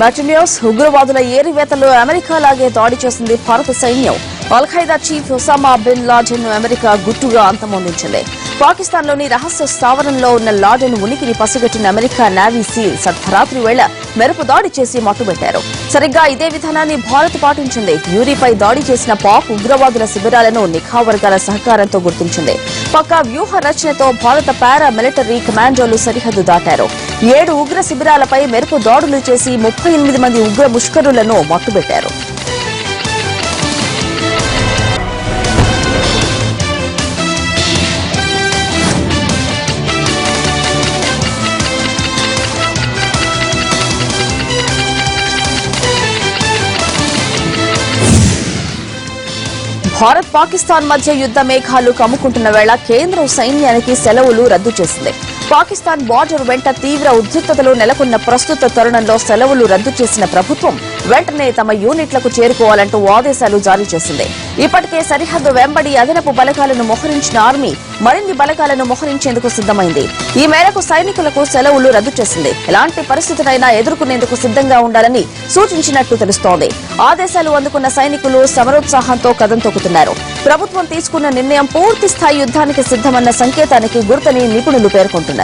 బ్యాటలియన్స్ ఉగ్రవాదుల ఏరివేతలో అమెరికాలాగే దాడి చేసింది భారత సైన్యం. Al-Qaeda chief Osama bin Laden ను అమెరికా గుట్టుగా అంతమొందించింది. పాకిస్తాన్లోని రహస్య స్థావరంలో ఉన్న లాడెన్ ఉనికిని పసిగట్టిన అమెరికా నేవీ సీల్స్ అర్ధరాత్రి వేళ మెరుపు దాడి చేసి మట్టుబెట్టారు. సరిగ్గా ఇదే విధానాన్ని భారత్ పాటించింది. యూరీపై దాడి చేసిన పాక్ ఉగ్రవాదుల శిబిరాలను నిఘా వర్గాల సహకారంతో గుర్తించింది. పక్కా వ్యూహ రచనతో భారత పారా మిలిటరీ కమాండోలు సరిహద్దు దాటారు. 7 ఉగ్ర శిబిరాలపై మెరుపు దాడులు చేసి 38 మంది ఉగ్ర ముష్కరులను మట్టుబెట్టారు. భారత్ పాకిస్తాన్ మధ్య యుద్ద మేఘాలు కమ్ముకుంటున్న వేళ కేంద్రం సైన్యానికి సెలవులు రద్దు చేసింది. పాకిస్తాన్ బార్డర్ వెంట తీవ్ర ఉద్రిక్తతలు నెలకొన్న ప్రస్తుత తరుణంలో సెలవులు రద్దు చేసిన ప్రభుత్వం వెంటనే తమ యూనిట్లకు చేరుకోవాలంటూ ఆదేశాలు జారీ చేసింది. ఇప్పటికే సరిహద్దు వెంబడి అదనపు బలగాలను మోహరించిన ఆర్మీ మరిన్ని బలగాలను మోహరించేందుకు సిద్దమైంది. ఈ మేరకు సైనికులకు సెలవులు రద్దు చేసింది. ఎలాంటి పరిస్థితులైనా ఎదుర్కొనేందుకు సిద్దంగా ఉండాలని సూచించినట్టు తెలుస్తోంది. ఆదేశాలు అందుకున్న సైనికులు సమరోత్సాహంతో కదం తొక్కుతున్నారు. ప్రభుత్వం తీసుకున్న నిర్ణయం పూర్తి స్థాయి యుద్ధానికి సిద్దమన్న సంకేతానికి గుర్తని నిపుణులు పేర్కొంటున్నారు.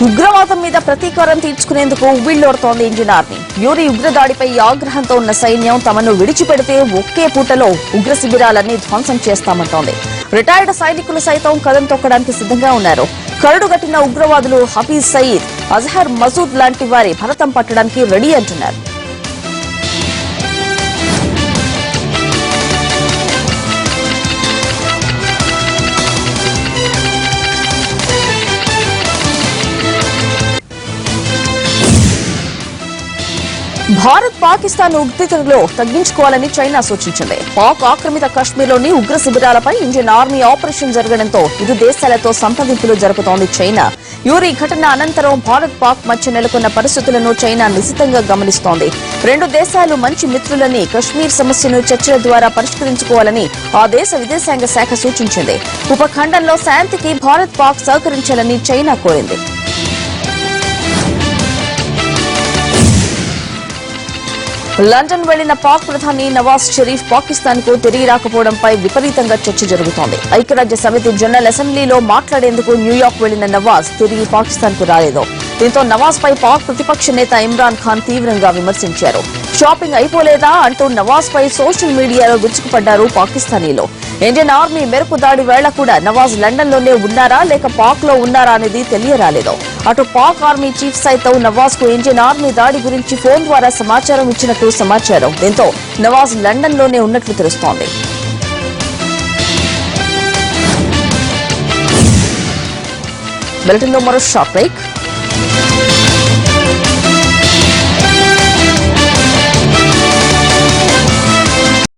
ఉగ్రవాదం మీద ప్రతీకారం తీర్చుకునేందుకు ఉవ్విళ్లూరుతోంది ఇండియన్ ఆర్మీ. యూరీ ఉగ్రదాడిపై ఆగ్రహంతో ఉన్న సైన్యం తమను విడిచిపెడితే ఒకే పూటలో ఉగ్ర శిబిరాలన్నీ ధ్వంసం చేస్తామంటోంది. రిటైర్డ్ సైనికులు సైతం కదం తొక్కడానికి సిద్దంగా ఉన్నారు. కరడుగట్టిన ఉగ్రవాదులు హఫీజ్ సయీద్, అజహర్ మసూద్ లాంటి వారి భరతం పట్టడానికి రెడీ అంటున్నారు. భారత్ పాకిస్తాన్ ఉద్రిక్తతలో తగ్గించుకోవాలని చైనా సూచించింది. పాక్ ఆక్రమిత కశ్మీర్లోని ఉగ్ర శిబిరాలపై ఇండియన్ ఆర్మీ ఆపరేషన్ జరగడంతో ఇరు దేశాలతో సంప్రదింపులు జరుపుతోంది చైనా. యూరీ ఘటన అనంతరం భారత్ పాక్ మధ్య నెలకొన్న పరిస్థితులను చైనా నిశితంగా గమనిస్తోంది. 2 దేశాలు మంచి మిత్రులని, కశ్మీర్ సమస్యను చర్చల ద్వారా పరిష్కరించుకోవాలని ఆ దేశ విదేశాంగ శాఖ సూచించింది. ఉపఖండంలో శాంతికి భారత్ పాక్ సహకరించాలని చైనా కోరింది. లండన్ వెళ్లిన పాక్ ప్రధాని నవాజ్ షరీఫ్ పాకిస్తాన్ కు తిరిగి రాకపోవడంపై విపరీతంగా చర్చ జరుగుతోంది. ఐక్యరాజ్య సమితి జనరల్ అసెంబ్లీలో మాట్లాడేందుకు న్యూయార్క్ వెళ్లిన నవాజ్ తిరిగి పాకిస్తాన్ కు రాలేదు. దీంతో నవాజ్ పై పాక్ ప్రతిపక్ష నేత ఇమ్రాన్ ఖాన్ తీవ్రంగా విమర్శించారు. షాపింగ్ అయిపోలేదా అంటూ నవాజ్ పై సోషల్ మీడియాలో విరుచుకుపడ్డారు పాకిస్తానీలు. ఇండియన్ ఆర్మీ మెరుపు దాడి వేళ కూడా నవాజ్ లండన్ లోనే ఉన్నారా లేక పాక్ లో ఉన్నారా అనేది తెలియరాలేదు. అటు పాక్ ఆర్మీ చీఫ్ సైతం నవాజ్ కు ఇండియన్ ఆర్మీ దాడి గురించి ఫోన్ ద్వారా సమాచారం ఇచ్చినట్టు సమాచారం. దీంతో నవాజ్ లండన్ లోనే ఉన్నట్లు తెలుస్తోంది. బులెటిన్లో మరో షార్ట్ బ్రేక్.